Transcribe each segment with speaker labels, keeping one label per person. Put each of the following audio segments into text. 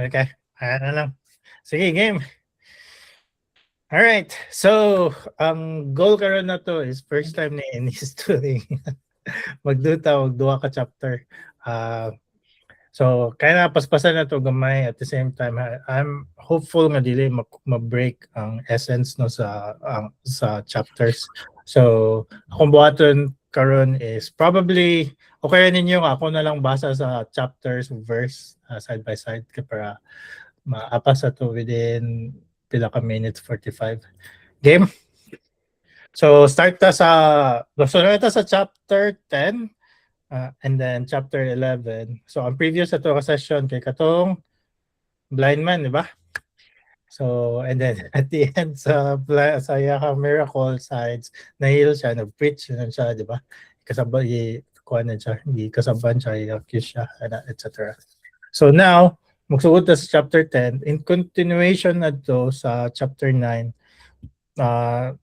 Speaker 1: Okay, ayan na lang. Sige, game. Alright, so ang goal karon na to is first time ni Ennis to magduha ka chapter. So kaya na paspasan na to gamay at the same time I'm hopeful nga dili ma-break ang essence no sa chapters. So akong buhaton karon is probably okay ninyo ako na lang basa sa chapters verse side by side para maapas to within pila ka minutes 45. Game? So start ta sa sunod ta sa chapter 10 and then chapter 11. So ang previous ato ka session kay katong blind man, di ba? So and then at the end sa yaka miracle sides nahil siya nag-preach na siya, di ba? Kasabay kuha na siya, hindi kasaban siya, i-accuse siya, etc. So now, magsuot na sa chapter 10, in continuation na to sa chapter 9,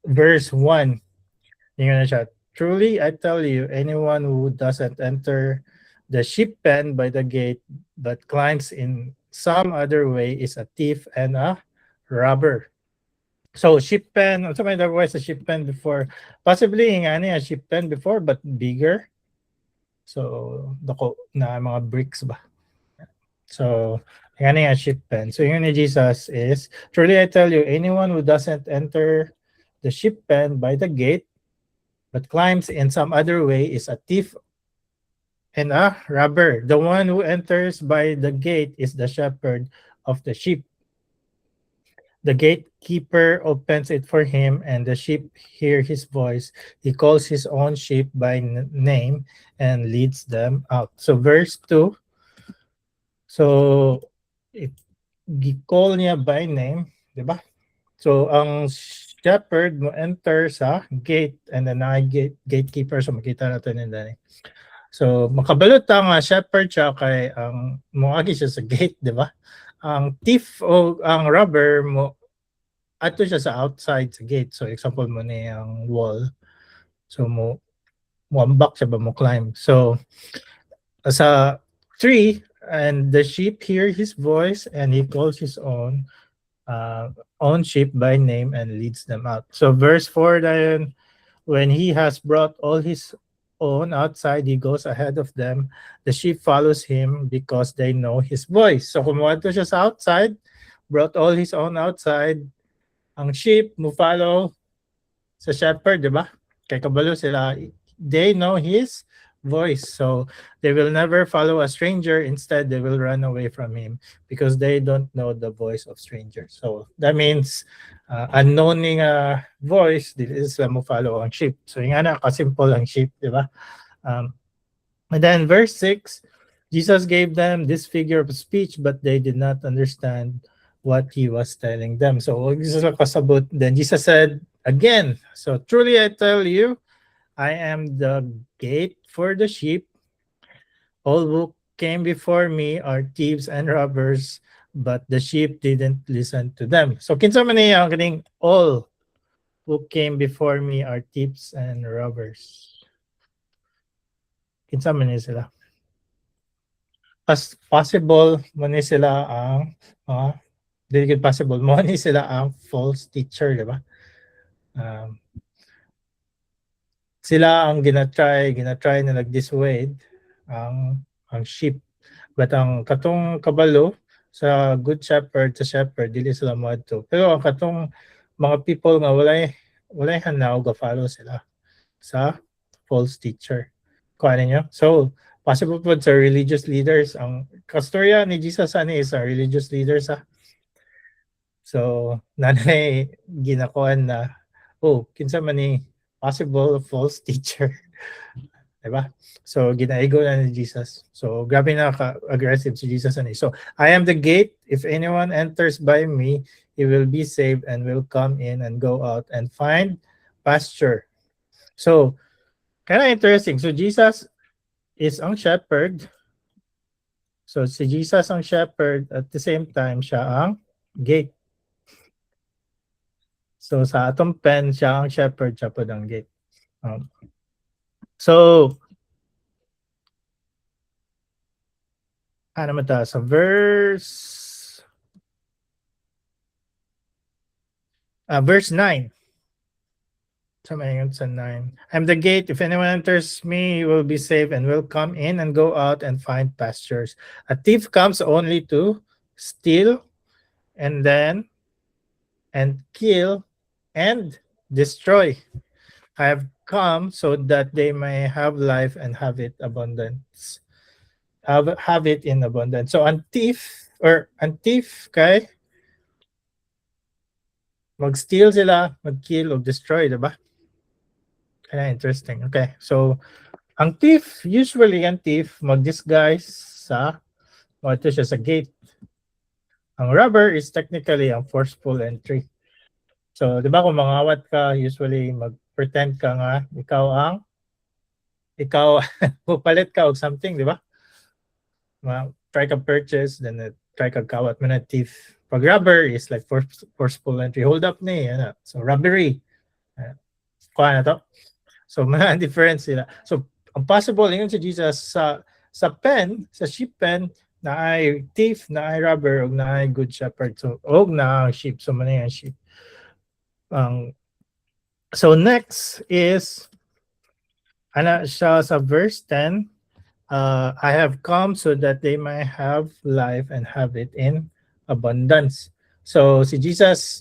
Speaker 1: verse 1, yun na siya. Truly, I tell you, anyone who doesn't enter the sheep pen by the gate but climbs in some other way is a thief and a robber. So sheep pen, also may there was a sheep pen before. Possibly nga a sheep pen before but bigger. So dako na mga bricks ba. So nga sheep pen. So yun ni Jesus is, truly I tell you, anyone who doesn't enter the sheep pen by the gate but climbs in some other way is a thief and a robber. The one who enters by the gate is the shepherd of the sheep. The gatekeeper opens it for him, and the sheep hear his voice. He calls his own sheep by name and leads them out. So verse 2. So it call niya by name, di ba? So ang shepherd mo enter sa gate and then gatekeeper, so makita natin yun dali. So makabalot ang shepherd siya kay ang moagi siya sa gate, di ba? Ang thief o ang robber mo ato siya sa outside sa gate. So example mo ni ang wall. So mo ambak siya ba mo climb. So sa 3, and the sheep hear his voice and he calls his own sheep by name and leads them out. So verse 4 then, when he has brought all his own outside, he goes ahead of them. The sheep follows him because they know his voice. So kumuha to siya sa outside, brought all his own outside. Ang sheep mo follow sa shepherd, di ba? Kay kabalo sila, they know his voice. So they will never follow a stranger. Instead, they will run away from him because they don't know the voice of strangers. So that means unknown voice, dili sila mo follow ang sheep. So yung ana kasimple ang sheep, di ba? And then verse 6, Jesus gave them this figure of speech, but they did not understand what he was telling them. So then Jesus said again, so truly I tell you, I am the gate for the sheep. All who came before me are thieves and robbers, but the sheep didn't listen to them. So kinsa man niya ang kaning all who came before me are thieves and robbers. Kinsa man niya sila? As possible mo ni sila ang dili possible mo ni sila ang false teacher, di ba? Sila ang ginatry na nag-dissuade ang sheep. But ang katong kabalo sa good shepherd, sa shepherd, dili sila moadto. Pero ang katong mga people nga walay hanaw ga follow sila sa false teacher. Kuha ninyo? So, possible po sa religious leaders. Ang kastorya ni Jesus ani is religious leaders So, nanay ginakuan na, kinsa man ni possible false teacher. Diba? So, ginaigo na ni Jesus. So, grabe na ka-aggressive si Jesus. So, I am the gate. If anyone enters by me, he will be saved and will come in and go out and find pasture. So, kind of interesting. So, Jesus is ang shepherd. So, si Jesus ang shepherd at the same time, siya ang gate. So, sa atong pen, siya ang shepherd, siya po ang gate. So, ano man ta? Sa verse Verse 9. Sa 9. I'm the gate. If anyone enters me, he will be safe and will come in and go out and find pastures. A thief comes only to steal and then and kill and destroy. I have come so that they may have life and have it abundance. Have it in abundance. So ang thief kay mag-steal sila, mag-kill o destroy, diba? Kaya interesting. Okay. So usually ang thief mag-disguise sa ito siya sa gate. Ang robber is technically ang forceful entry. So, di ba kung mangawat ka, usually mag-pretend ka nga, ikaw, pupalit ka o something, di ba? Try ka purchase, then try ka kawat mo na thief. Pag robber is like forceful entry. Hold up ni, ano. So, robbery. Kuha na to. So, mga difference sila. So, ang possible, yun si Jesus sa sheep pen, na ay thief, na ay robber, o na ay good shepherd. So, o na sheep. So, man yan sheep. So next is siya sa verse 10. I have come so that they may have life and have it in abundance. So si Jesus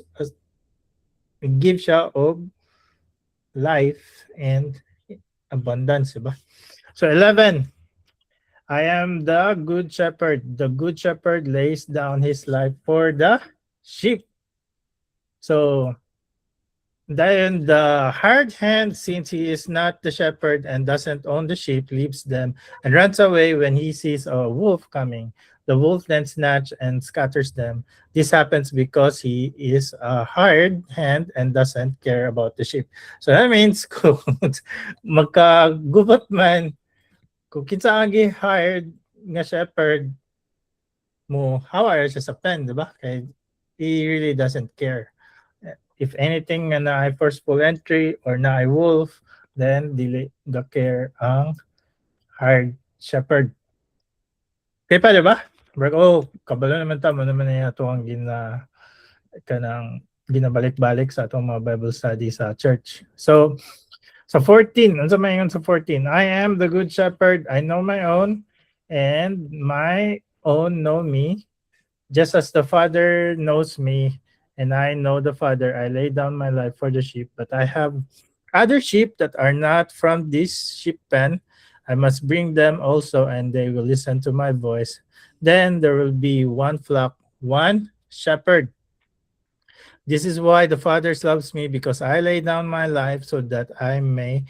Speaker 1: give siya of life and abundance, diba? So 11. I am the good shepherd. The good shepherd lays down his life for the sheep. So then the hard hand, since he is not the shepherd and doesn't own the sheep, leaves them and runs away when he sees a wolf coming. The wolf then snatches and scatters them. This happens because he is a hard hand and doesn't care about the sheep. So that means kung magkagubat man, kung kinsa ang hired nga shepherd mo, hawar siya sa pen, di ba? Kaya he really doesn't care. If anything na ay forceful entry or na ay wolf, then dili the care ang hard shepherd. Okay pa, di ba? Kabalo naman tamo naman na ito ang ginabalik-balik sa atong mga Bible study sa church. So, sa 14, ano sa mayon sa 14? I am the good shepherd, I know my own, and my own know me, just as the Father knows me, and I know the Father. I lay down my life for the sheep, but I have other sheep that are not from this sheep pen. I must bring them also, and they will listen to my voice. Then there will be one flock, one shepherd. This is why the Father loves me, because I lay down my life so that I may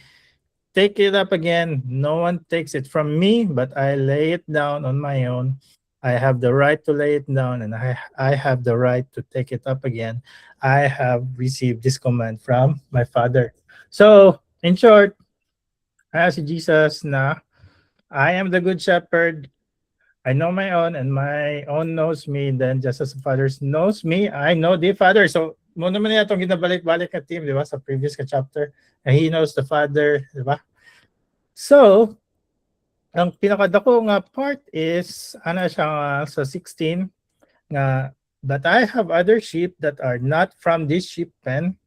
Speaker 1: take it up again. No one takes it from me, but I lay it down on my own. I have the right to lay it down, and I have the right to take it up again. I have received this command from my Father. So, in short, si Jesus na, I am the good shepherd. I know my own, and my own knows me. Then just as the Father knows me, I know the Father. So, mo naman niya itong ginabalik-balik na team, di ba? Sa previous chapter. And he knows the Father, di ba? So, ang pinakadako nga part is siya sa 16 nga, but I have other sheep that are not from this sheep pen.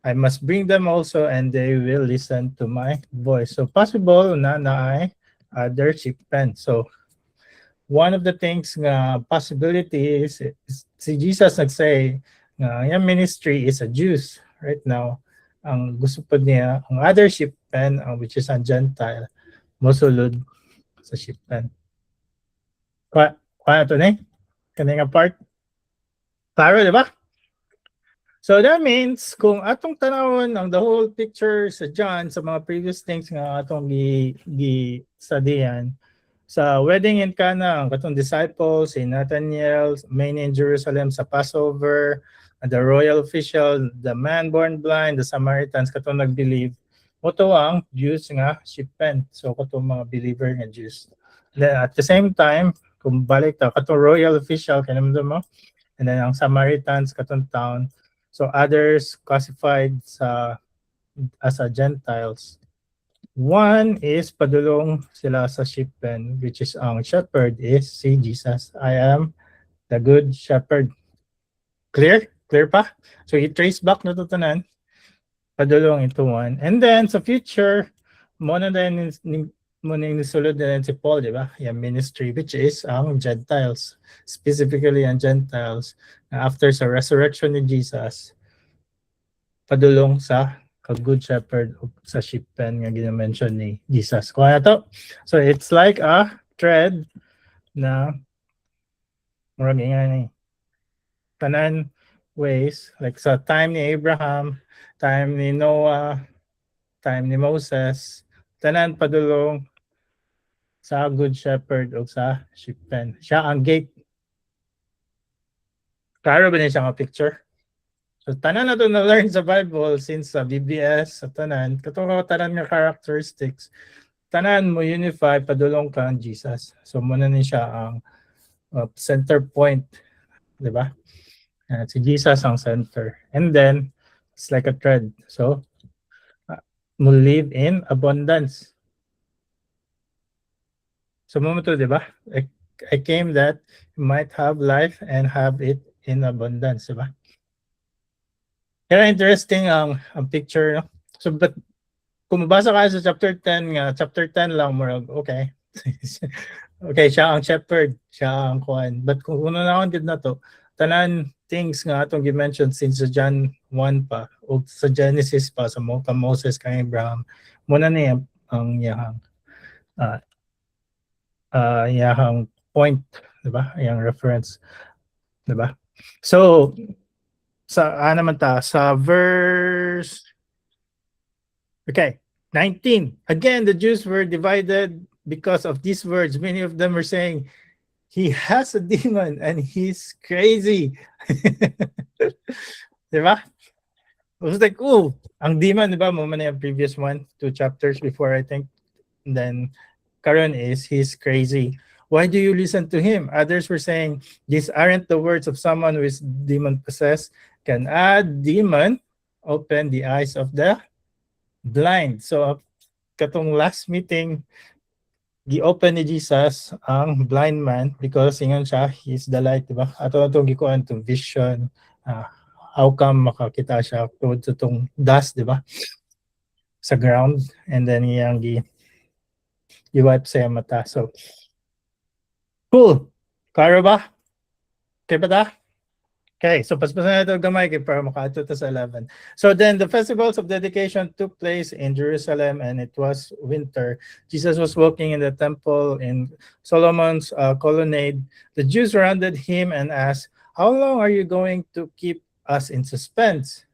Speaker 1: I must bring them also, and they will listen to my voice. So possible na ay other sheep pen. So one of the things nga possibility is si Jesus nagsay nga yung ministry is a Jews right now. Ang gusto po niya ang other sheep pen, which is a Gentile, mosulod sa sheep pen. Kaya ito na kanina part. Klaro, di ba? So that means kung atong tanawon ang the whole picture sa John sa mga previous things nga atong gi-studian sa wedding in Cana, ang katong disciples, si Nathanael, main in Jerusalem sa Passover, the royal official, the man born blind, the Samaritans katong nag-believe, moto ang Jews nga shipment. So katong mga believer nga Jews. Then at the same time, kung balik ta katong royal official kanang mo, and then ang Samaritans katong town. So others classified as a Gentiles. One is padulong sila sa sheep pen, which is ang shepherd is si Jesus. I am the good shepherd. Clear? Clear pa? So i-trace back na to tanan, padulong into one. And then sa future, mo na din mo na inisulod na din si Paul, di ba? Yung ministry, which is ang Gentiles. Specifically ang Gentiles. After sa resurrection ni Jesus, padulong sa Good Shepherd o sa sheep pen nga gina-mention ni Jesus. Kuha na to. So it's like a thread na murag nga ni tanan ways, like sa time ni Abraham, time ni Noah, time ni Moses, tanan padulong sa Good Shepherd o sa sheep pen. Siya ang gate. Klaro ba niya siya nga picture? So tanan na to na learn sa Bible since sa BBS, sa tanan, katong tanan nga characteristics, tanan mo unify padulong kang Jesus. So muna ni siya ang center point, di ba? Si Jesus ang center. And then, it's like a thread. So, mo live in abundance. So, mo to, di ba? I came that you might have life and have it in abundance, di ba? Kaya interesting ang picture. No? So, but kung mabasa ka sa chapter 10 nga, chapter 10 lang mo, okay. Okay, siya ang shepherd, siya ang kuhan. But kung una na akong na to, tanan things nga atong gi-mention since sa John 1 pa o sa Genesis pa sa Moses kay Abraham, muna niya ang yahang point, di ba? Yang reference, di ba? So, sa naman ta sa verse okay, 19. Again, the Jews were divided because of these words. Many of them were saying, he has a demon and he's crazy. Diba? It was like, oh, ang demon, diba? Mo man yung previous 2 chapters before, I think. And then, karon is, he's crazy. Why do you listen to him? Others were saying, these aren't the words of someone who is demon-possessed. Can a demon open the eyes of the blind? So, katong last meeting, gi-open ni Jesus ang blind man because ingon siya, he's the light, diba? Ato gikuan to vision, how come makakita siya tungod sa tong dust, diba? Sa ground, and then iyang gi-wipe sa mata. So, cool. Klaro ba? Okay ba ta? Okay, so paspasan na ito gamay kay para makaadto ta sa 11. So then the festivals of dedication took place in Jerusalem and it was winter. Jesus was walking in the temple in Solomon's colonnade. The Jews surrounded him and asked, how long are you going to keep us in suspense?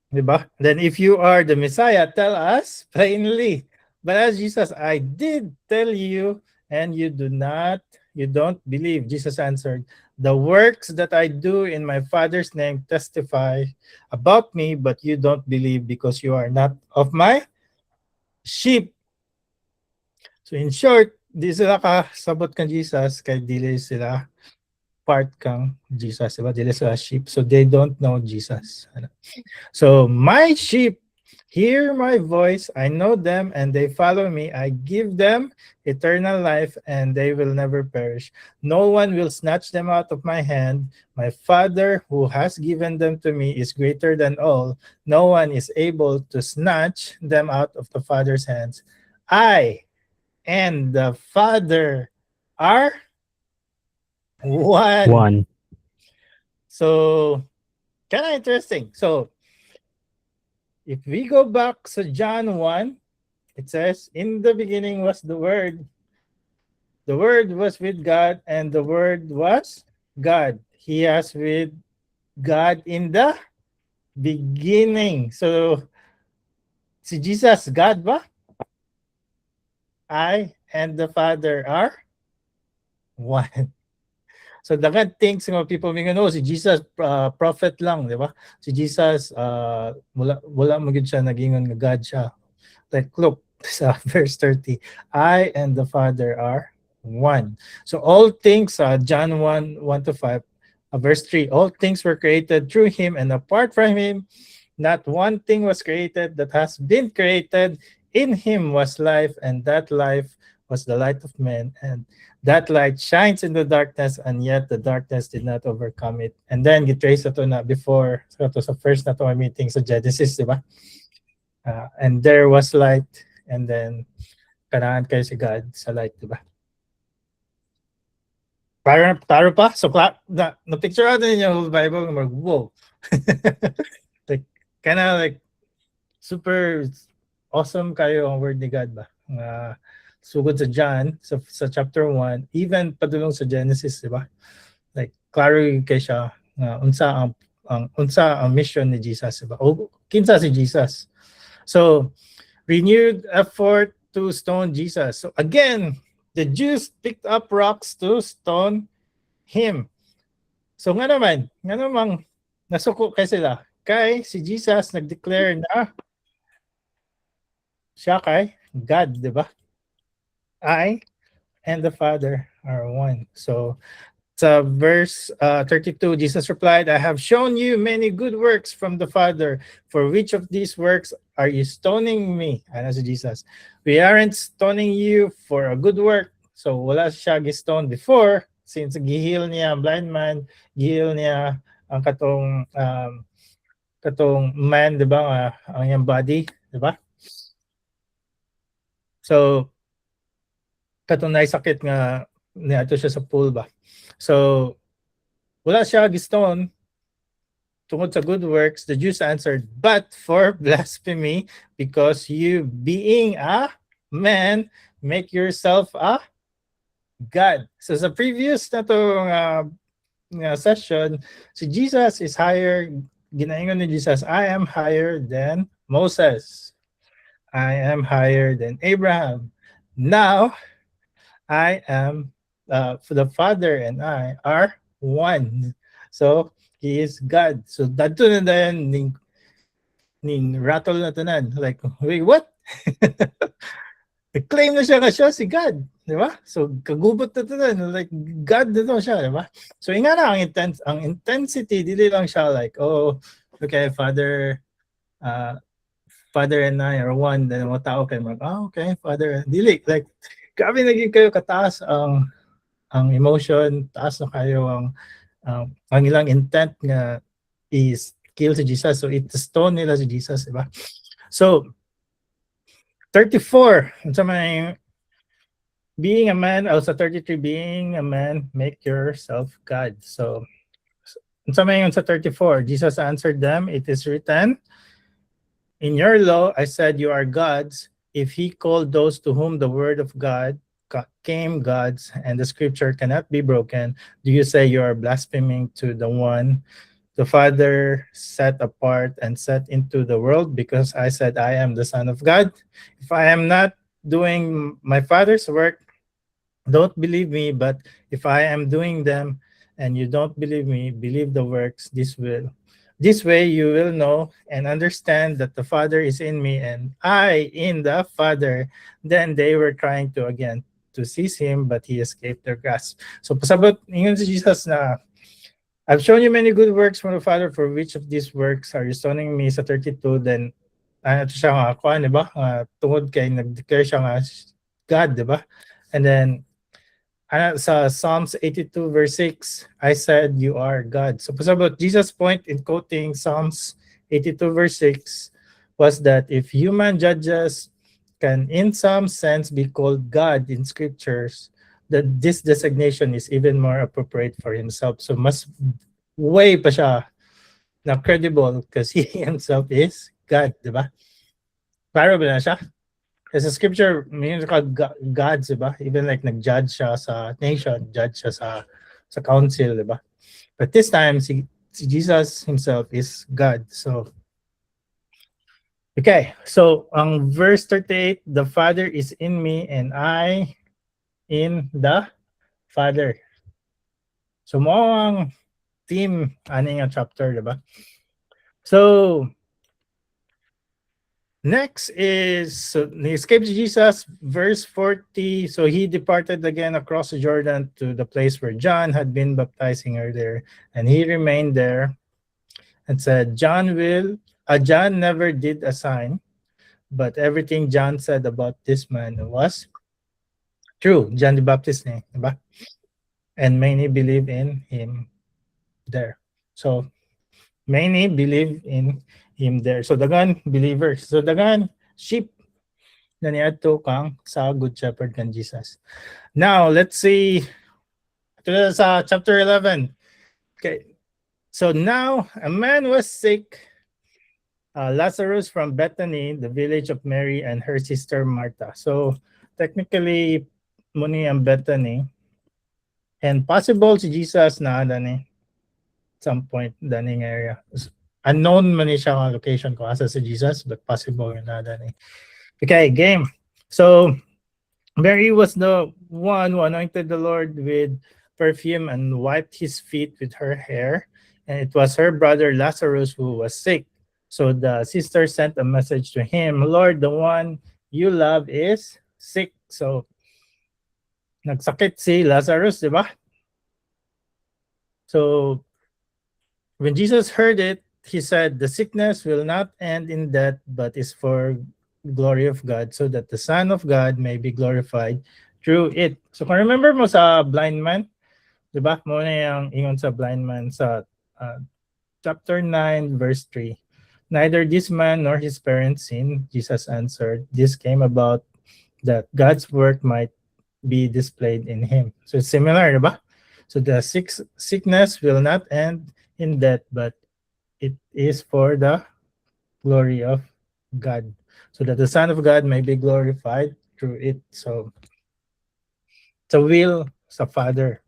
Speaker 1: Diba? Then if you are the Messiah, tell us plainly. But as Jesus, I did tell you and you don't believe. Jesus answered, the works that I do in my Father's name testify about me, but you don't believe because you are not of my sheep. So in short, di sila ka sabot kang Jesus kay dili sila part kang Jesus, diba? Dili sila sheep, so they don't know Jesus. So my sheep hear my voice, I know them, and they follow me. I give them eternal life, and they will never perish. No one will snatch them out of my hand. My Father, who has given them to me, is greater than all. No one is able to snatch them out of the Father's hands. I and the Father are one. So, kind of interesting. So, if we go back to John 1, it says, in the beginning was the Word. The Word was with God, and the Word was God. He has with God in the beginning. So, si Jesus, God ba? I and the Father are one. So dagan things mga people may know si Jesus prophet lang, di ba? Si Jesus wala mo gid siya nagingon nga God siya. Like look sa verse 30, I and the Father are one. So all things John 1:1 to 5, verse 3, all things were created through him and apart from him not one thing was created that has been created. In him was life, and that life was the light of men, and that light shines in the darkness, and yet the darkness did not overcome it. And then gitrace ito na before, so ito sa first na to meeting sa Genesis, di ba? And there was light, and then kanahan kayo si God sa light, di ba? Parang taro pa. So, na-picture out din yung Bible, mag, whoa. Like, kind of like, super awesome kayo ang word ni God ba? Sugod sa John, sa chapter 1, even padulong sa Genesis, di ba? Like, klaro kay siya, unsa ang mission ni Jesus, di ba? O, kinsa si Jesus. So, renewed effort to stone Jesus. So, again, the Jews picked up rocks to stone him. So nga naman, nasuko kay sila. Kay si Jesus nag-declare na siya kay God, di ba? I and the Father are one. So sa verse 32, Jesus replied, I have shown you many good works from the Father. For which of these works are you stoning me? Ano si Jesus? We aren't stoning you for a good work. So wala siya gi-stone before, since gihil niya blind man, gihil niya ang katong man, di ba, ang iyang body, di ba? So katong naisakit nga niadto siya sa pool ba. So wala siya gi-stone tungod sa good works. The Jews answered, but for blasphemy, because you being a man make yourself a God. So sa previous na tong session, si Jesus is higher, ginaingon ni Jesus, I am higher than Moses. I am higher than Abraham. Now, I am, the Father and I are one. So, He is God. So, dato na dayan ning rattle na tanan. Like, wait, what? Claim na siya ka siya si God. Di ba? So, kagubot na tanan. Like, God na to siya. Di ba? So, nga na, ang intensity, dili lang siya like, oh, okay, Father and I are one. Then, mga tao kayo mag, okay, Father. Dili, like, grabe naging kayo kataas ang emotion, taas na kayo ang ilang intent nga is kill si Jesus. So, it-stone nila si Jesus, di ba? So, 34, sa may being a man, also 33, being a man, make yourself God. So, sa may sa 34, Jesus answered them, it is written, in your law, I said you are gods. If he called those to whom the word of God came gods, and the scripture cannot be broken, do you say you are blaspheming to the one the Father set apart and set into the world, because I said I am the Son of God? If I am not doing my Father's work, don't believe me, but if I am doing them and you don't believe me, believe the works. This way you will know and understand that the Father is in me and I in the Father. Then they were trying to again to seize him, but he escaped their grasp. So pasabot ingon si Jesus na, I've shown you many good works from the Father. For which of these works are you stoning me? Sa 32, then ano siya nga, kuha, di ba? Tungod kay nag-declare siya nga God, di ba? And then sa Psalms 82 verse 6, I said you are God. So pasabot Jesus' point in quoting Psalms 82 verse 6 was that if human judges can in some sense be called God in scriptures, that this designation is even more appropriate for himself. So mas way pa siya na credible because he himself is God, di ba? Para ba na siya? Kasi sa scripture, may gods, di ba? Even like nag-judge siya sa nation, judge siya sa council, di ba? But this time, si Jesus himself is God. So, okay. So, ang verse 38, the Father is in me and I in the Father. So, mo ang theme ani nga chapter, di ba? So, next is, so he escaped Jesus, verse 40. So he departed again across the Jordan to the place where John had been baptizing earlier, and he remained there and said, John never did a sign, but everything John said about this man was True, John the Baptist ni, diba? And many believe in him there. So many believe in him there. So dagan believers. So dagan sheep na niadto kang sa Good Shepherd kan Jesus. Now, let's see ito na sa chapter 11. Okay. So now a man was sick, Lazarus from Bethany, the village of Mary and her sister Martha. So technically muni ang Bethany, and possible si Jesus na dani some point daning area. Unknown man ni siya ang location ko asa si Jesus, but possible na dani. Okay, game. So Mary was the one who anointed the Lord with perfume and wiped his feet with her hair. And it was her brother Lazarus who was sick. So the sister sent a message to him, Lord, the one you love is sick. So nagsakit si Lazarus, di ba? So when Jesus heard it, he said, the sickness will not end in death, but is for glory of God, so that the Son of God may be glorified through it. So kung remember mo sa blind man, di ba? Muna yung ingon sa blind man sa chapter 9, verse 3. Neither this man nor his parents sinned, Jesus answered. This came about that God's work might be displayed in him. So it's similar, di ba? So the sickness will not end in death, but it is for the glory of God, so that the Son of God may be glorified through it. So it's a will sa Father.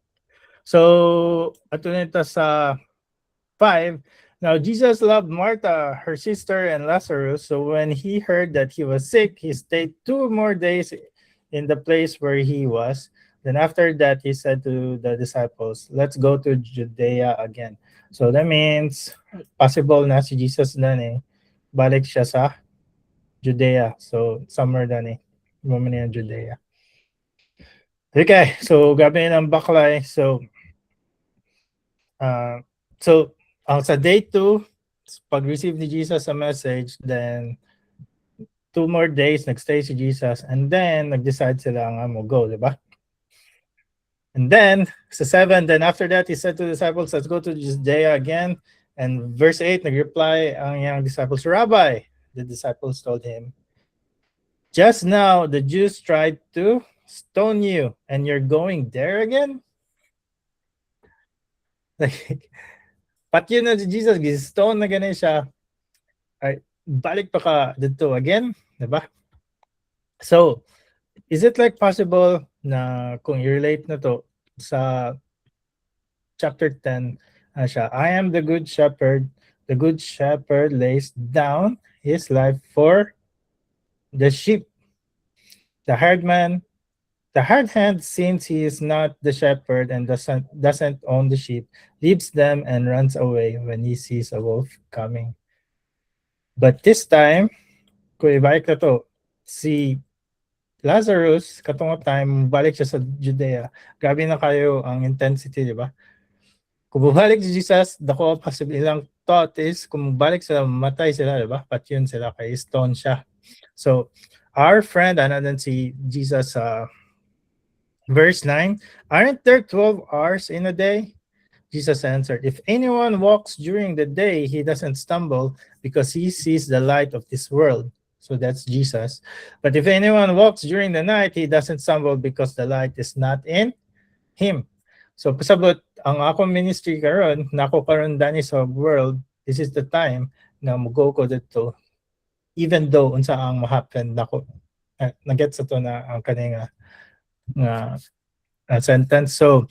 Speaker 1: So ato nito sa 5. Now Jesus loved Martha, her sister, and Lazarus. So when he heard that he was sick, he stayed 2 more days in the place where he was. Then after that, he said to the disciples, let's go to Judea again. So that means possible na si Jesus na balik siya sa Judea. So somewhere na Romania and Judea. Okay, so gabi ng baklay. So sa day 2, pag-receive ni Jesus a message, then 2 more days nagstay si Jesus, and then nag-decide sila nga mo go, di ba? And then sa 7, then after that he said to the disciples, let's go to Judea again. And verse 8, nag-reply ang iyang disciples, Rabbi, the disciples told him, just now the Jews tried to stone you, and you're going there again? Like, pati yun na si Jesus, stone na ganun siya, ay, balik pa ka dito again, diba? So, is it like possible na kung i-relate na to sa chapter 10, siya, I am the good shepherd lays down his life for the sheep. The hard hand, since he is not the shepherd and doesn't own the sheep, leaves them and runs away when he sees a wolf coming. But this time, kung ibalik na to, si Lazarus, katong time, balik siya sa Judea. Grabe na kayo ang intensity, di ba? Kung bumalik si Jesus, dako possible ilang thought is, kung balik sila, matay sila, di ba? Pat yun sila, kay stone siya. So, our friend, then si Jesus, verse 9, aren't there 12 hours in a day? Jesus answered, if anyone walks during the day, he doesn't stumble because he sees the light of this world. So that's Jesus. But if anyone walks during the night, he doesn't stumble because the light is not in him. So pasabot, ang akong ministry karon, nako karon dani sa world, this is the time na mugo ko dito. Even though unsa ang ma-happen nako, naget sa to na ang kaninga sentence. So,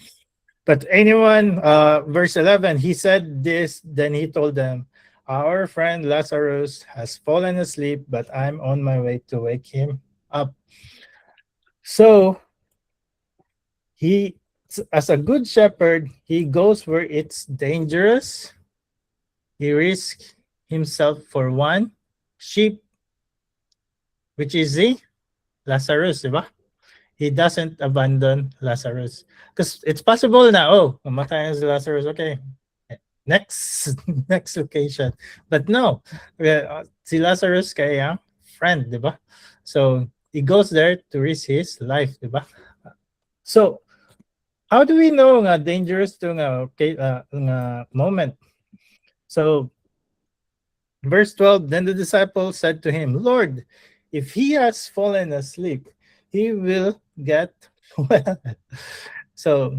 Speaker 1: but anyone, verse 11, he said this, then he told them, our friend Lazarus has fallen asleep, but I'm on my way to wake him up. So, he, as a good shepherd, he goes where it's dangerous. He risks himself for one sheep, which is the Lazarus, diba? He doesn't abandon Lazarus. Because it's possible na, mamatay na si Lazarus, okay, next location. But no, si Lazarus kaya friend, di ba? So, he goes there to risk his life, di ba? So, how do we know nga dangerous to nga moment? So, verse 12, then the disciples said to him, Lord, if he has fallen asleep, he will get well. So,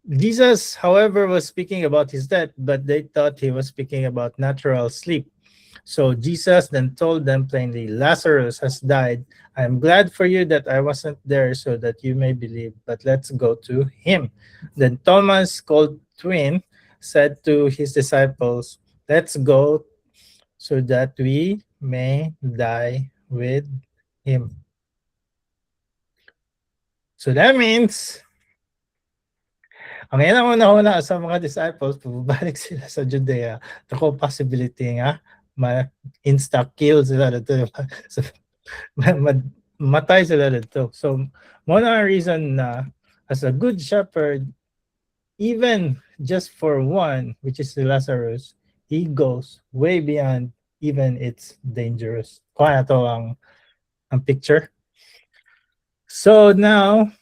Speaker 1: Jesus, however, was speaking about his death, but they thought he was speaking about natural sleep. So Jesus then told them plainly, Lazarus has died. I am glad for you that I wasn't there so that you may believe, but let's go to him. Then Thomas, called twin, said to his disciples, let's go so that we may die with him. So that means, ang ina una sa mga disciples, pabalik sila sa Judea. Ako possibility nga, insta-kill sila dito. So, matay sila dito. So, mo na ang reason na as a good shepherd, even just for one, which is Lazarus, he goes way beyond even it's dangerous. Kaya to ang picture. So now,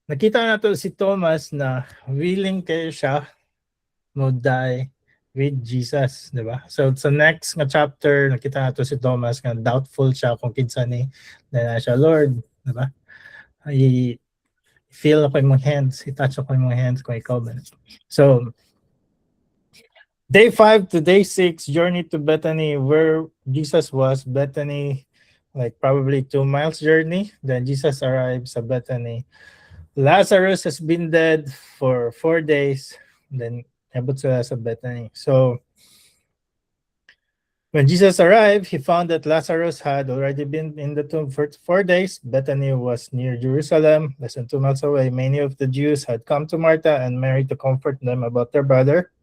Speaker 1: nakita na to si Thomas na willing kayo siya mo die with Jesus, di ba? So sa next nga chapter, nakita na to si Thomas nga doubtful siya kung kinsa ni na siya, Lord, di ba? I-feel ako yung mga hands, i-touch ako yung mga hands kung ikaw ba. So, day 5 to day 6, journey to Bethany, where Jesus was. Bethany, like probably 2 miles journey. Then Jesus arrives at Bethany. Lazarus has been dead for 4 days. Then abot sila sa Bethany. So, when Jesus arrived, he found that Lazarus had already been in the tomb for 4 days. Bethany was near Jerusalem, less than 2 miles away. Many of the Jews had come to Martha and Mary to comfort them about their brother.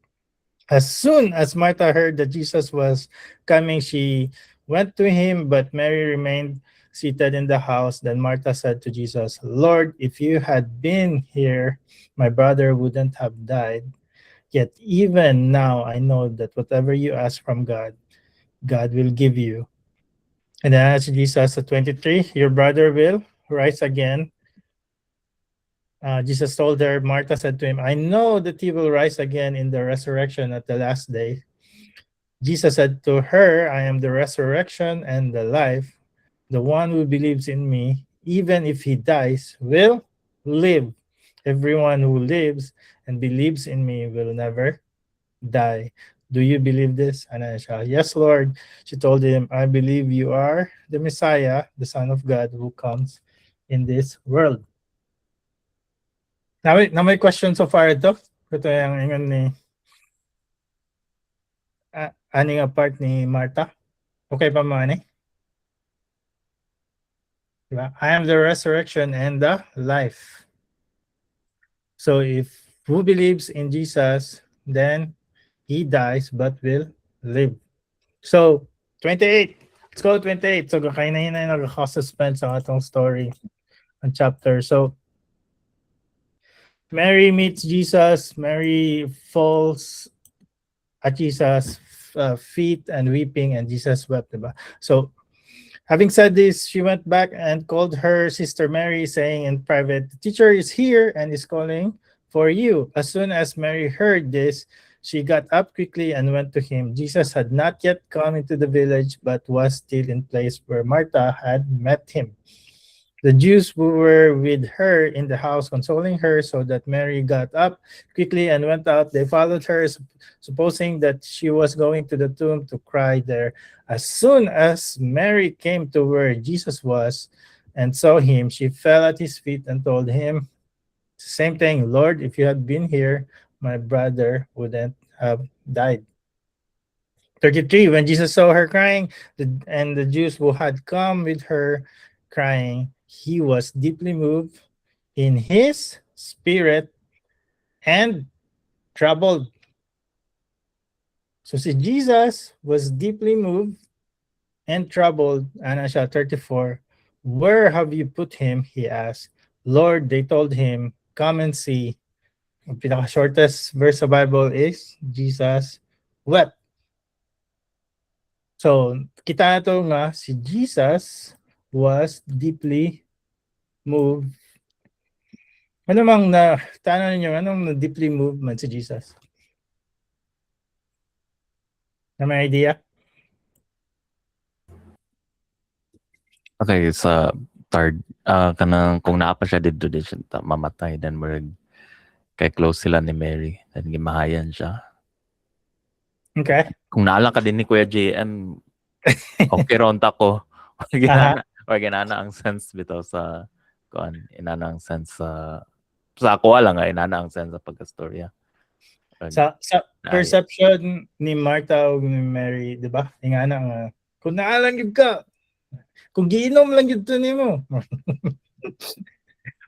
Speaker 1: As soon as Martha heard that Jesus was coming, she went to him, but Mary remained seated in the house. Then Martha said to Jesus, Lord, if you had been here, my brother wouldn't have died. Yet even now I know that whatever you ask from God, God will give you. And then as Jesus at 23, your brother will rise again. Jesus told her, Martha said to him, I know that he will rise again in the resurrection at the last day. Jesus said to her, I am the resurrection and the life. The one who believes in me, even if he dies, will live. Everyone who lives and believes in me will never die. Do you believe this? And I said, yes, Lord. She told him, I believe you are the Messiah, the Son of God who comes in this world. Na may question so far ito? Ito yung ingon ni ani nga part ni Martha. Okay pa mo ani? Diba? I am the resurrection and the life. So if who believes in Jesus, then he dies but will live. So 28. Let's go 28. So kakainahin na yung nagkaka-suspense ang atong story ang chapter. So Mary meets Jesus. Mary falls at Jesus' feet and weeping, and Jesus wept. Diba? So having said this, she went back and called her sister Mary, saying in private, the teacher is here and is calling for you. As soon as Mary heard this, she got up quickly and went to him. Jesus had not yet come into the village, but was still in place where Martha had met him. The Jews who were with her in the house consoling her, so that Mary got up quickly and went out. They followed her, supposing that she was going to the tomb to cry there. As soon as Mary came to where Jesus was and saw him, she fell at his feet and told him the same thing, Lord, if you had been here, my brother wouldn't have died. 33, when Jesus saw her crying, and the Jews who had come with her crying, he was deeply moved in his spirit and troubled. So si Jesus was deeply moved and troubled. Ana siya, 34. Where have you put him? He asked. Lord, they told him, come and see. Ang pinaka-shortest verse sa Bible is Jesus wept. So, kita na to nga si Jesus was deeply moved. Ano mang tanong niyo, anong deeply moved man si Jesus? Na may idea?
Speaker 2: Okay, sa third, kanang kung naa pa siya dito din siya mamatay, then murag kay close sila ni Mary, then gimahayan siya.
Speaker 1: Okay.
Speaker 2: Kung naala ka din ni Kuya JM, okay ron ta ko. Ginana ang sense bitaw sa kuan, inana ang sense sa ako lang nga inana ang sense sa pagkastorya.
Speaker 1: Sa perception ni Martha o ni Mary, di ba? Nga na nga, kung naalang yun ka, kung giinom lang yun to nimo.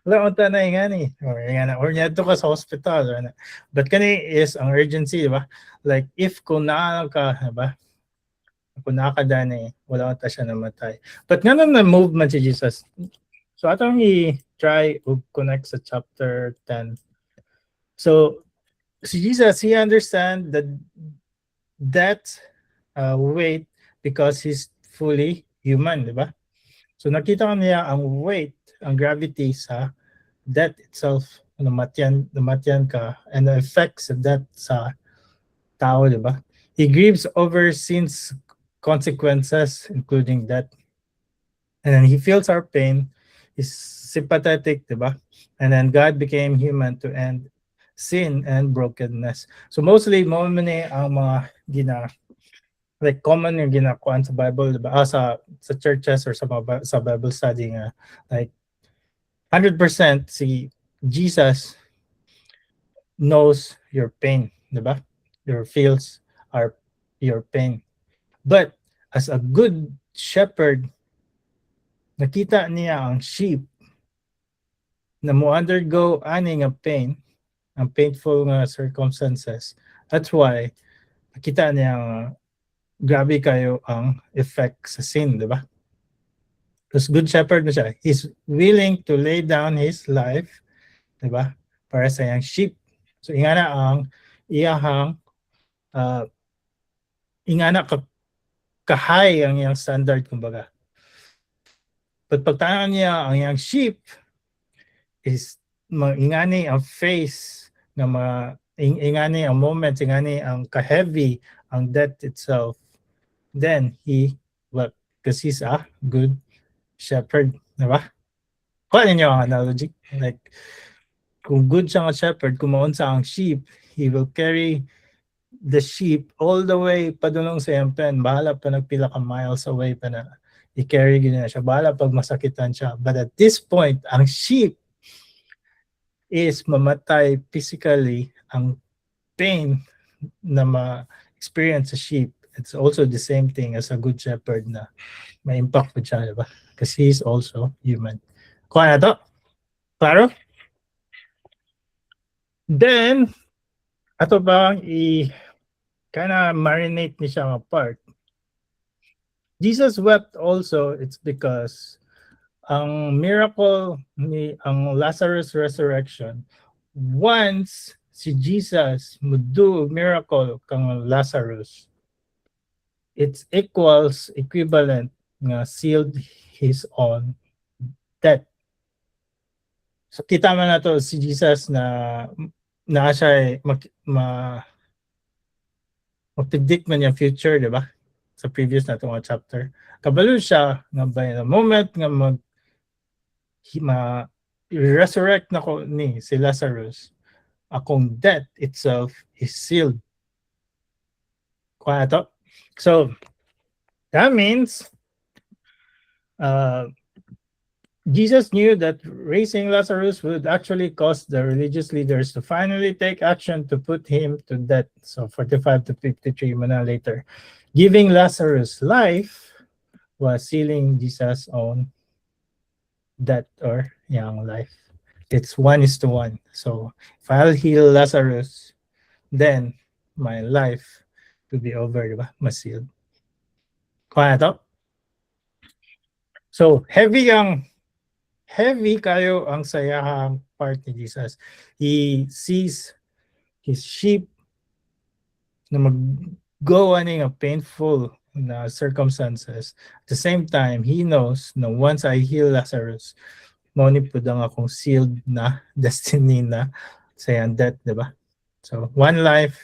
Speaker 1: Wala mo tanay nga ni. Or niya to ka sa hospital. But kani is ang urgency, di ba? Like, if kung naalang ka, di ba? Kung nakakadani, wala ka siya namatay. But nga na move man si Jesus. So atong i-try connect sa chapter 10. So, si Jesus, he understand that weight because he's fully human, di ba? So nakita ko niya ang weight, ang gravity sa death itself, namatayan ka, and the effects of that sa tao, di ba? He grieves over sin's consequences, including death. And then he feels our pain. He's sympathetic, di ba? And then God became human to end sin and brokenness. So mostly, mo ni ang mga like common yung ginakuan sa Bible, diba? Sa churches or sa Bible study nga, like 100% si Jesus knows your pain, diba? Your feels are your pain. But as a good shepherd, nakita niya ang sheep na mo undergo ani nga pain, ang painful nga circumstances. That's why nakita niya grabe kayo ang effect sa sin, di ba? Because good shepherd na siya. He's willing to lay down his life, di ba? Para sa iyang sheep. So, ingana ang iyahang ingana kahay ang iyang standard, kumbaga. But pagtangan niya ang iyang sheep is ingani ang face na ingani ang moments, ingani ang ka-heavy ang death itself. Then he, well, because he's a good shepherd, di ba? Kuha ninyo ang analogy. Like, kung good siya nga shepherd, kung maunsa ang sheep, he will carry the sheep all the way padulong sa iyang pen. Bahala pa nagpila ka miles away pa na i-carry na siya. Bahala pag masakitan siya. But at this point, ang sheep is mamatay physically. Ang pain na ma-experience sa sheep, it's also the same thing as a good shepherd na may impact po siya, diba? Because he's also human. Kuha na to? Klaro? Then, ato bang kind-of marinate ni siya apart. Jesus wept also, it's because ang miracle ni ang Lazarus resurrection, once si Jesus mudu miracle kang Lazarus, it equals equivalent nga sealed his own death. So kita man nato si Jesus na siya mag-predict man yung future, di ba? Sa previous na itong chapter. Kabalo siya nga by the moment nga resurrect na ko ni si Lazarus, akong death itself is sealed. Kuha to? So, that means Jesus knew that raising Lazarus would actually cause the religious leaders to finally take action to put him to death. So 45 to 53 minutes later. Giving Lazarus life was sealing Jesus' own death or young life. It's 1:1. So if I'll heal Lazarus, then my life will be over, diba? Masealed. Kuha na to? So heavy kayo ang sayahang part ni Jesus. He sees his sheep na mag-go ani nga painful na circumstances. At the same time, he knows na once I heal Lazarus, mo ni pudang akong sealed na destiny na sa iyang death, di ba? So, one life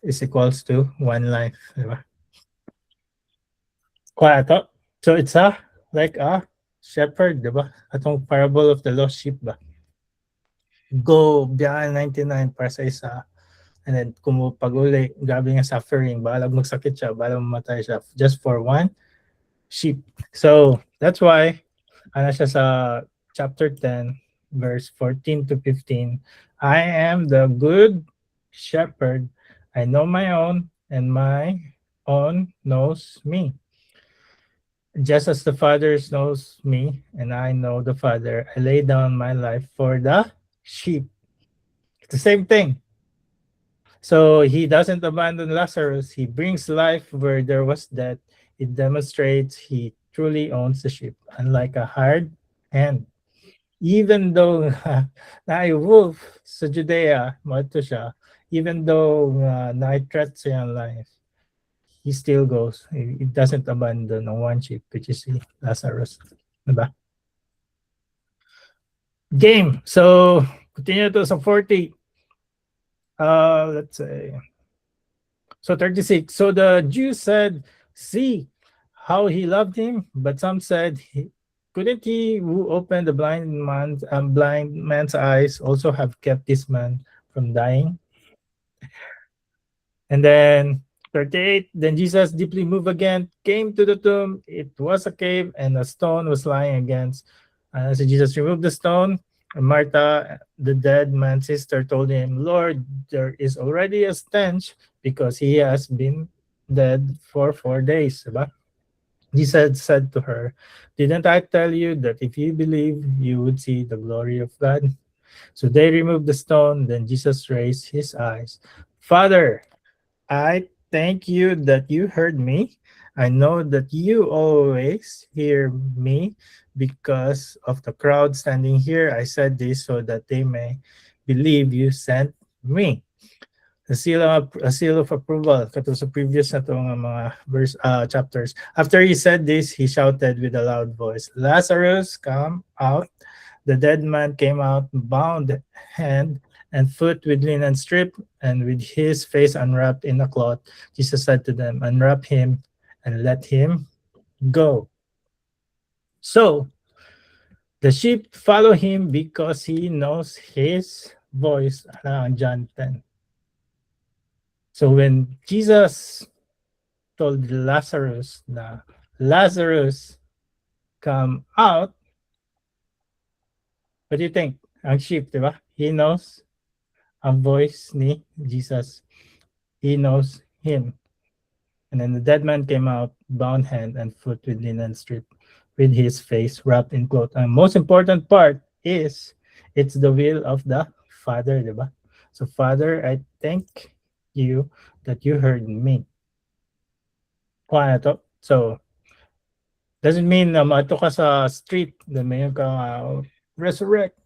Speaker 1: is equals to one life, di ba? Kuha ito. So, it's like a shepherd, di ba? Atong parable of the lost sheep ba? Go beyond 99 para sa isa. And then, kung pag-uli, grabe nga suffering, balag magsakit siya, balag mamatay siya, just for one sheep. So, that's why, ano siya sa chapter 10, verse 14 to 15, I am the good shepherd. I know my own, and my own knows me. Just as the Father knows me, and I know the Father, I lay down my life for the sheep. It's the same thing. So he doesn't abandon Lazarus. He brings life where there was death. It demonstrates he truly owns the sheep, unlike a hired hand. Even though na-wolf sa Judea, mato siya, even though na-threat sa iyang life, he still goes. He doesn't abandon on one sheep, which is Lazarus. Diba? Game. So, continue to sa 40. Let's say. So 36. So the Jews said, see how he loved him. But some said, couldn't he who opened the blind man's eyes also have kept this man from dying? And then 38, then Jesus, deeply moved again, came to the tomb. It was a cave, and a stone was lying against. So Jesus removed the stone. And Martha, the dead man's sister, told him, Lord, there is already a stench because he has been dead for 4 days. Diba? Jesus said to her, didn't I tell you that if you believe, you would see the glory of God? So they removed the stone. Then Jesus raised his eyes. Father, I thank you that you heard me. I know that you always hear me because of the crowd standing here. I said this so that they may believe you sent me. A seal of approval katulad sa previous na itong mga chapters. After he said this, he shouted with a loud voice, Lazarus, come out. The dead man came out, bound hand and foot with linen strip, and with his face unwrapped in a cloth. Jesus said to them, unwrap him and let him go. So the sheep follow him because he knows his voice. John 10. So when Jesus told Lazarus, Lazarus, come out, what do you think? Ang sheep, di ba? He knows ang voice ni Jesus. He knows him. And then the dead man came out, bound hand and foot with linen strip, with his face wrapped in cloth. And most important part is, it's the will of the Father, di ba? So Father, I thank you that you heard me. Kuha na to. So, doesn't mean na maato ka sa street, na may ka resurrect,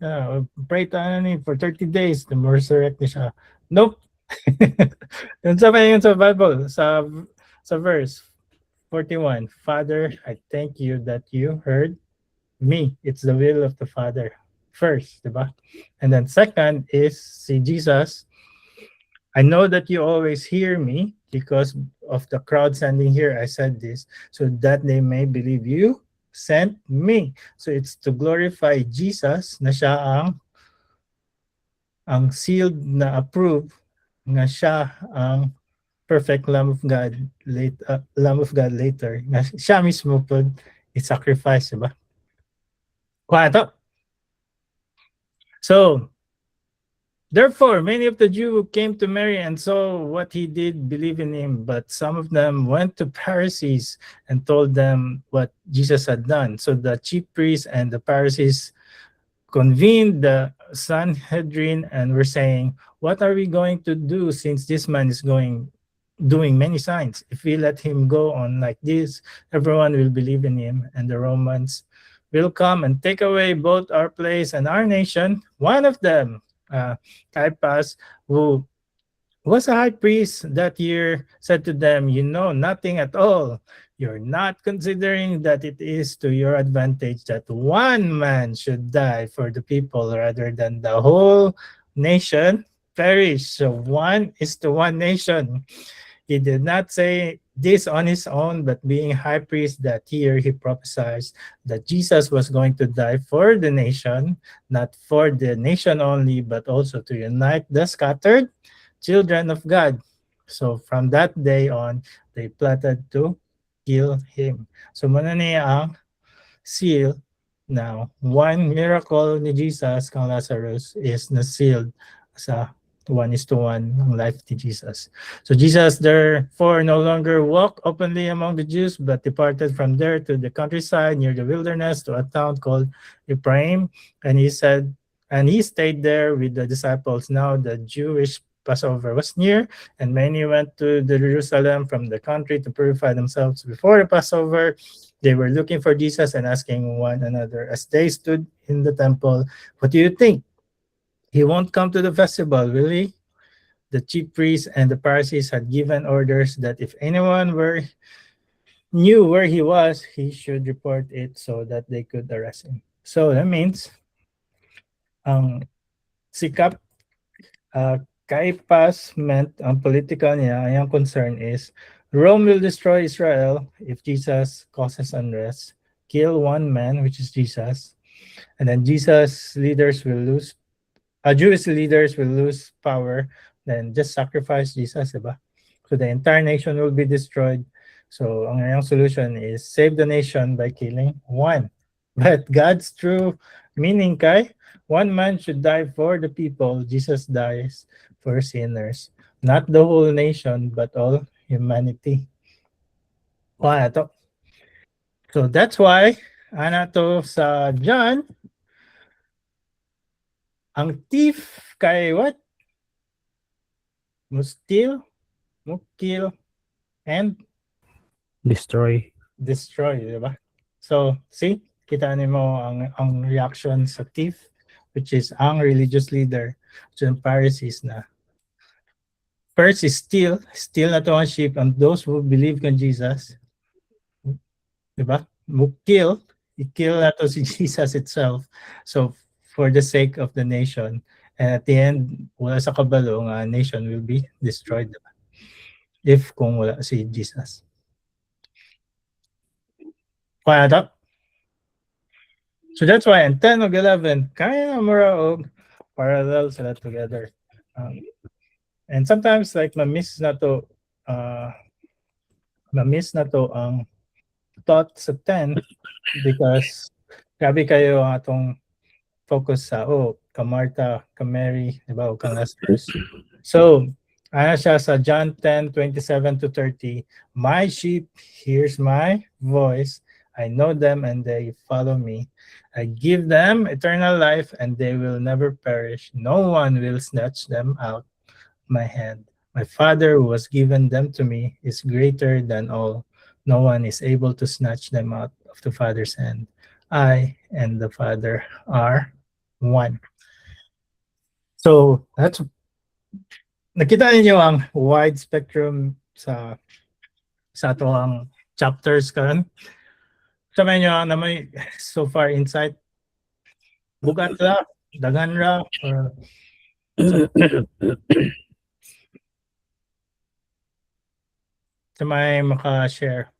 Speaker 1: pray tayo for 30 days, na resurrect niya siya. Nope. Yun sa yun sa Bible, sa verse 41. Father, I thank you that you heard me. It's the will of the Father first, diba? And then second is, si Jesus, I know that you always hear me because of the crowd standing here. I said this so that they may believe you sent me. So it's to glorify Jesus na siya ang sealed na approved, nga siya ang perfect Lamb of God later. Na siya mismo po i-sacrifice, diba? Kuha ito. So, therefore, many of the Jews who came to Mary and saw what he did believe in him, but some of them went to Pharisees and told them what Jesus had done. So the chief priests and the Pharisees convened the Sanhedrin and were saying, what are we going to do since this man is doing many signs? If we let him go on like this, everyone will believe in him, and the Romans will come and take away both our place and our nation. One of them, Caiaphas, who was a high priest that year, said to them, "You know nothing at all. You're not considering that it is to your advantage that one man should die for the people rather than the whole nation perish." So one is to one nation. He did not say this on his own, but being high priest that year, he prophesied that Jesus was going to die for the nation, not for the nation only, but also to unite the scattered children of God. So from that day on, they plotted to kill him. So muna niya ang seal. Now, one miracle ni Jesus kang Lazarus is na-sealed sa 1:1 ng life ni Jesus. So Jesus therefore no longer walked openly among the Jews, but departed from there to the countryside near the wilderness to a town called Ephraim. And he stayed there with the disciples. Now the Jewish Passover was near, and many went to Jerusalem from the country to purify themselves before the Passover. They were looking for Jesus and asking one another as they stood in the temple, "What do you think? He won't come to the festival, will he?" The chief priests and the Pharisees had given orders that if anyone knew where he was, he should report it so that they could arrest him. So that means ang sikap Caiaphas meant ang political niya, ang concern is Rome will destroy Israel if Jesus causes unrest, kill one man, which is Jesus, and then Jewish leaders will lose power, then just sacrifice Jesus, diba? So the entire nation will be destroyed. So ang iyang solution is save the nation by killing one. But God's true meaning kay one man should die for the people. Jesus dies for sinners. Not the whole nation, but all humanity. Wala to. So that's why, ana to sa John, ang thief kay what? Must steal, must kill, and
Speaker 3: Destroy.
Speaker 1: diba? So, see, kita mo ang reaction sa thief, which is ang religious leader, which is Pharisees na. First is steal na to ang sheep, and those who believe in Jesus, diba? Kill na to si Jesus itself. So, for the sake of the nation, and at the end, wala sa kabalo nga nation will be destroyed, diba? If kung wala si Jesus. Kaya that? So that's why in 10 of 11, kaya mura og parallel sila together. And sometimes like ma-miss na to ang thought sa 10 because grabe kayo ang atong focus sa ka Martha, ka Mary, diba, o ka Lazarus. So, ano siya sa John 10:27-30, "My sheep hears my voice. I know them and they follow me. I give them eternal life and they will never perish. No one will snatch them out of my hand. My Father who has given them to me is greater than all. No one is able to snatch them out of the Father's hand. I and the Father are one." So, that's nakita niyo ang wide spectrum sa ato ang chapters karon. Sabi nyo na may so far insight, bugat ra, daghan ra, or sa may maka-share.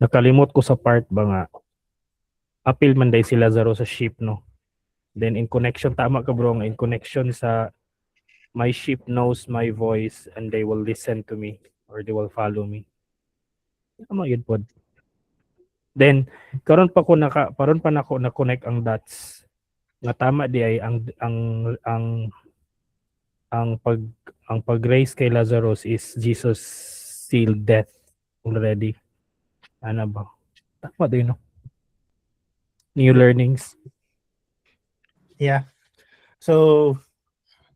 Speaker 3: Nakalimot ko sa part ba nga apil man day si Lazarus sa sheep, no? Then in connection, tama ka bro, in connection sa my sheep knows my voice and they will listen to me or they will follow me. Tama yun po. Then karon pa nako na connect ang dots. Nga tama di ay ang pag-raise kay Lazarus is Jesus sealed death already. Ano ba? Tama din, no? New learnings.
Speaker 1: Yeah. So,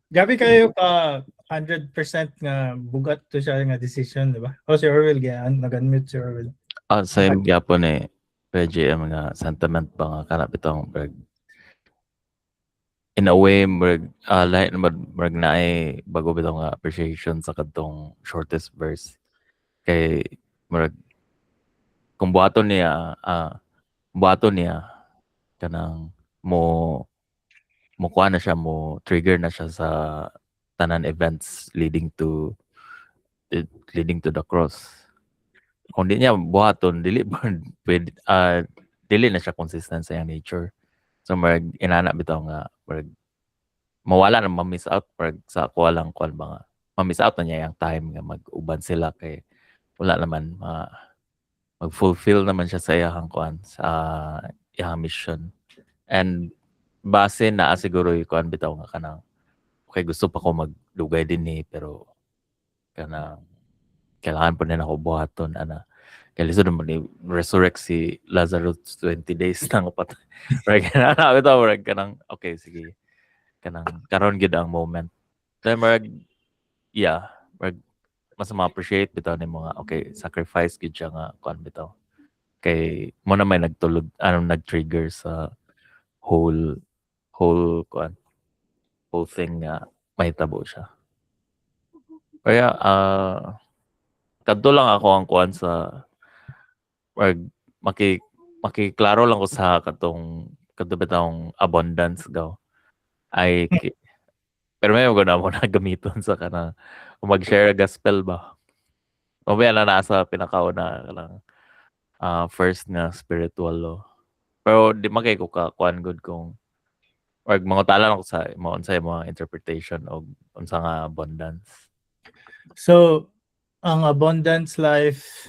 Speaker 1: gabi kayo ka 100% nga bugat to siya nga decision, di ba? O si Orwell, nag-unmute si Orwell.
Speaker 2: Same gyapon PGM nga sentiment pa nga kanap itong in a way lahi naman naay bago bitaw nga appreciation sa kadtong shortest verse kay murag kung buhaton niya kanang mo kuha na siya mo trigger na siya sa tanan events leading to the cross. Kung di niya buhaton dili pwede dili na siya consistent sa iyang nature. So marag inana bitaw nga marag mawala na ma-miss out marag sa kuha lang kuan ba nga ma-miss out na niya yung time nga mag-uban sila kay wala naman mag-fulfill naman siya sa iyang kuan sa iyang mission. And base na siguro yung kuan bitaw nga kanang okay gusto pa ko magdugay din pero kanang kailangan pa din ako buhaton kaya lisod naman ni resurrect si Lazarus 20 days nang patay. Right kanang bitaw right kanang okay sige kanang karon gid ang moment. Then marag mas ma-appreciate bitaw ni mga okay sacrifice gid siya nga kuan bitaw. Kay mo na may nag-trigger sa whole kuan whole thing nga mahitabo siya. Kaya kadto lang ako ang kuan sa makiklaro lang ko sa kadto bitawng abundance gaw ay pero may mga mo na gamiton sa kanang mag-share gospel ba. Mamaya na nasa pinakauna lang first nga spiritual law. Pero di magay ko ka kuan good kung mga tala ako sa mga interpretation o unsa nga abundance.
Speaker 1: So, ang abundance life,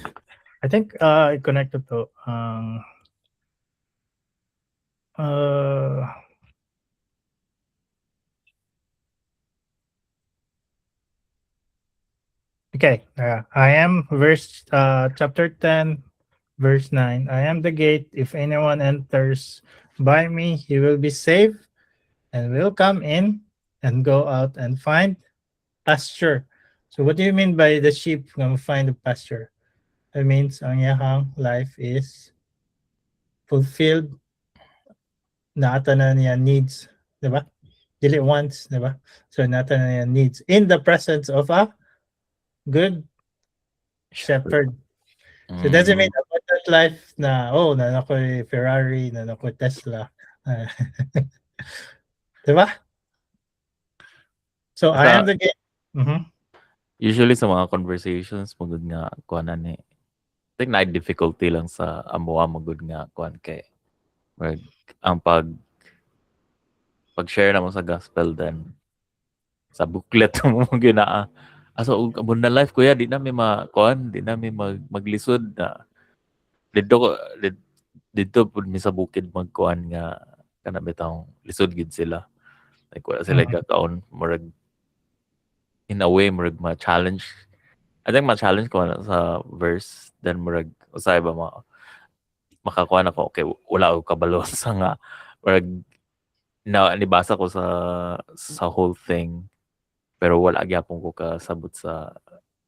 Speaker 1: I think connected to okay, I am chapter 10 verse 9. I am the gate. If anyone enters by me, he will be saved and will come in and go out and find pasture. So what do you mean by the sheep gonna find the pasture? It means ang iyahang life is fulfilled na ata na niya needs, di ba? Dili wants, di ba? So nata na niya needs in the presence of a good shepherd. So doesn't mean abundant life na na ako'y Ferrari, na ako'y Tesla. Di ba? So I am the gate.
Speaker 2: Usually sa mga conversations magud nga kuanan ni I think na difficulty lang sa amuha magud nga kuan kay ang pag-share na mo sa gospel then sa booklet mo ginaa so abundant life kuya di na may kuan di na may maglisod na dito pud mi sa bukid magkuan nga kana bitaw lisod gid sila like wala sila gakaon murag in a way murag ma-challenge. I think ma-challenge ko sa verse then murag usay ba makakuha na ko okay wala ko kabalo sa nga murag nibasa ko sa whole thing pero wala gyapon ko kasabot sa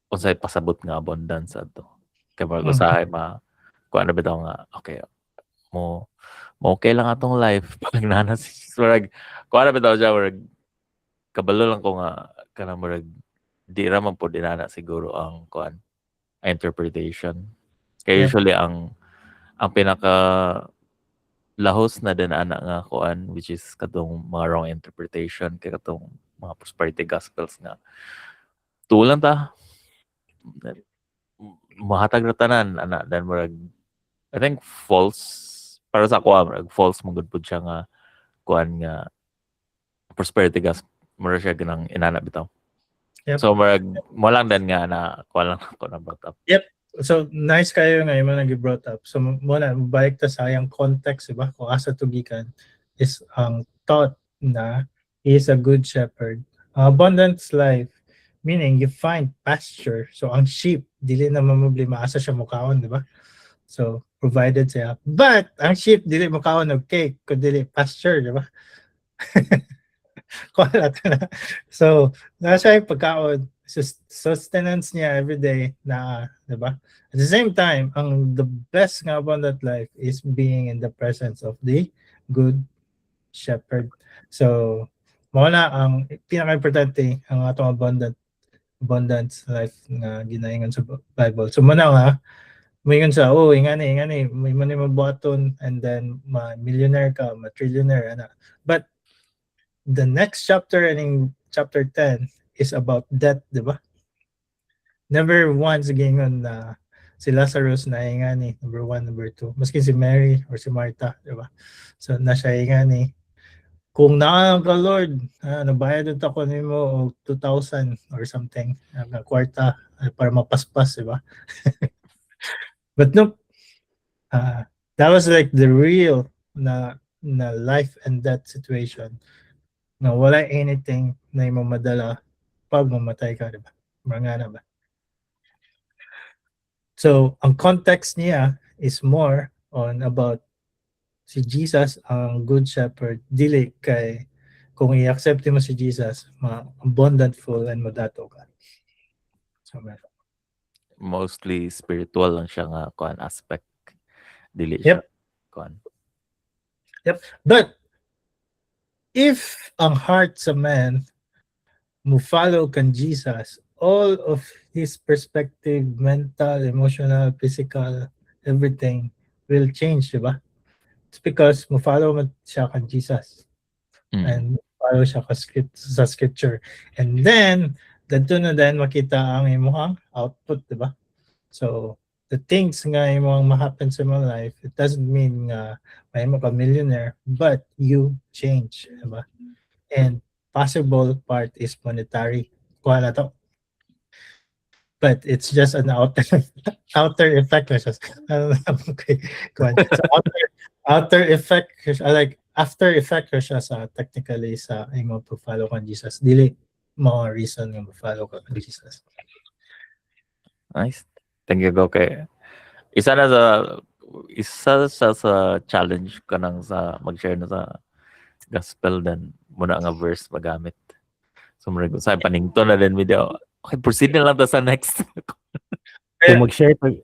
Speaker 2: unsay pasabot nga abundance ato kay murag usahay kuha na bitaw nga okay mo okay lang atong life pag nanas murag kuha na bitaw siya murag kabalo lang ko nga kana murag di raman po dinana siguro ang kuan interpretation kaya usually ang pinaka lahos na dinana nga kuan which is katong mga wrong interpretation kay katong mga prosperity gospels nga tulan ta mahatag na tanan then murag I think false para sa kuan murag false magud pud siya nga kuan nga prosperity gospel mura siya ganang inana bitaw.
Speaker 1: Yep.
Speaker 2: So marag mo lang din nga na kuha lang ako na brought up.
Speaker 1: Yep. So nice kayo nga yung mga brought up. So muna balik ta sa yung context, diba? Kung asa tugikan is ang thought na he is a good shepherd. Abundance life meaning you find pasture. So ang sheep dili na mamblema asa siya mukaon, diba? So provided siya. But ang sheep dili mukaon og cake kun dili pasture, diba? So, nasa yung pagkaon, sustenance niya everyday na, diba? At the same time, the best nga abundant life is being in the presence of the good shepherd. So mao na ang pinaka-importante ang atong abundance life nga ginaingon sa Bible. So muna nga moingon sa ingani may man mabuhaton and then millionaire ka, trillionaire ana. But the next chapter in chapter 10 is about death, di ba? Never once gingon na si Lazarus na ingani, number 1, number 2. Maski si Mary or si Martha, di ba? So na siya ingani. Kung naa ka Lord, nabayad ito ko nimo og 2,000 or something, na kwarta para mapaspas, di ba? But no, that was like the real na life and death situation. Na wala anything na imamadala pag mamatay ka, di ba? Mga na ba? So, ang context niya is more on about si Jesus ang good shepherd, dili kay kung i-accept mo si Jesus, abundant full and madato ka. So,
Speaker 2: Mostly spiritual lang siya nga kuan aspect. Dili siya kuan.
Speaker 1: But if ang heart sa man mo follow kan Jesus, all of his perspective, mental, emotional, physical, everything will change, diba? It's because mo follow mo siya kan Jesus and follow siya sa scripture. And then, dadto na din makita ang imong output, diba? So, the things nga imong ma-happen sa mga life, it doesn't mean nga may mo ka millionaire, but you change, diba? And possible part is monetary. Kuha na to. But it's just an outer effect. Okay. So outer effect, like after effect siya sa technically sa imo to follow kan Jesus. Dili mo reason nga follow ka kan Jesus.
Speaker 2: Nice. Thank you, Goke. Isa sa challenge ka nang sa mag-share na sa gospel then muna nga verse magamit. So sa paningto na din video. Okay, proceed na lang ta sa next.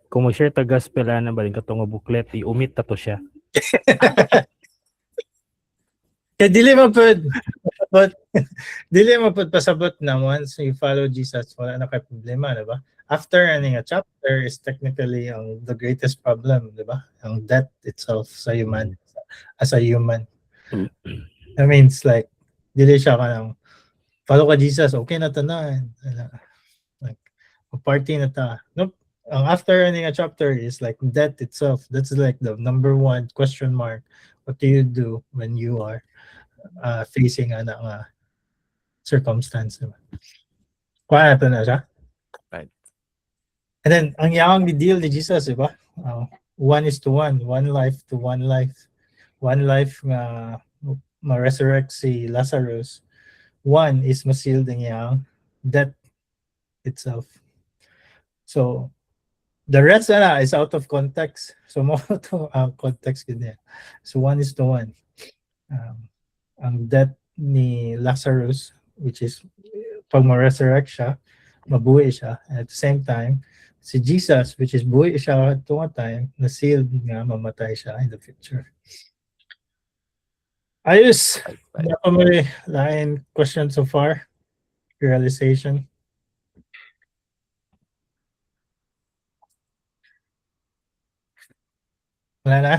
Speaker 3: Kung mag-share ta gospel na balin katong booklet, i-omit ta to siya.
Speaker 1: Kaya dili mo pud pasabot na once you follow Jesus, wala na kay problema, diba? After ending a chapter is technically the greatest problem, diba? Ang death itself sa human, as a human. I mean, it's like, dili siya kanang, follow ka Jesus, okay na tanan. Like, party na ta. Nope. After ending a chapter is like death itself. That's like the number 1 question mark. What do you do when you are facing a circumstance? Kaya natin na siya.
Speaker 2: Right.
Speaker 1: And then, ang yaong deal ni Jesus, diba? 1:1, one life to one life. One life nga ma-resurrect si Lazarus. One is masealed ang yaong death itself. So, the rest is out of context. So, mo to ang context ganyan. So, 1:1. Ang death ni Lazarus, which is pag ma-resurrect siya, mabuhay siya. And at the same time, si Jesus, which is buhay siya at tunga time, na-sealed nga mamatay siya in the future. Ayos. Wala pa may lain question so far? Realization? Wala na?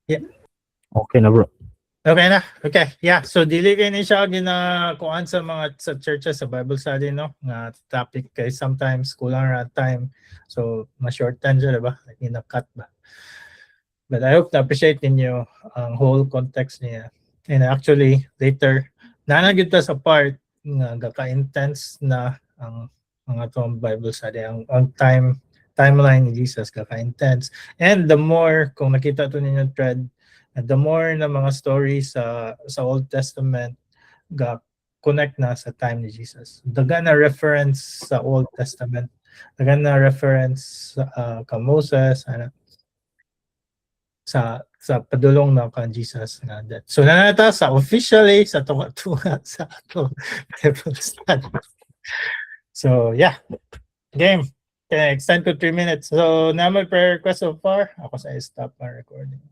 Speaker 1: Yeah.
Speaker 3: Okay na, bro.
Speaker 1: Okay na. Okay. Yeah. So dili kay ni siya ginakuan sa mga sa churches sa Bible study, no? Nga topic kay sometimes kulang ra time. So ma-shorten siya, diba? Like ina-cut ba? But I hope na appreciate ninyo ang whole context niya. And actually later nanagid ta sa part nga gaka-intense na ang mga tong Bible study, ang timeline ni Jesus kaka-intense. And the more kung nakita to ninyo thread, the more na mga stories sa Old Testament ga connect na sa time ni Jesus. Dagan na reference sa Old Testament, dagan na reference ka Moses, sa padulong na kan Jesus na that. So nanata sa officially sa tunga sa ato Bible study. So yeah, game. Can I extend to 3 minutes? So, na may prayer request so far. Ako sa stop my recording.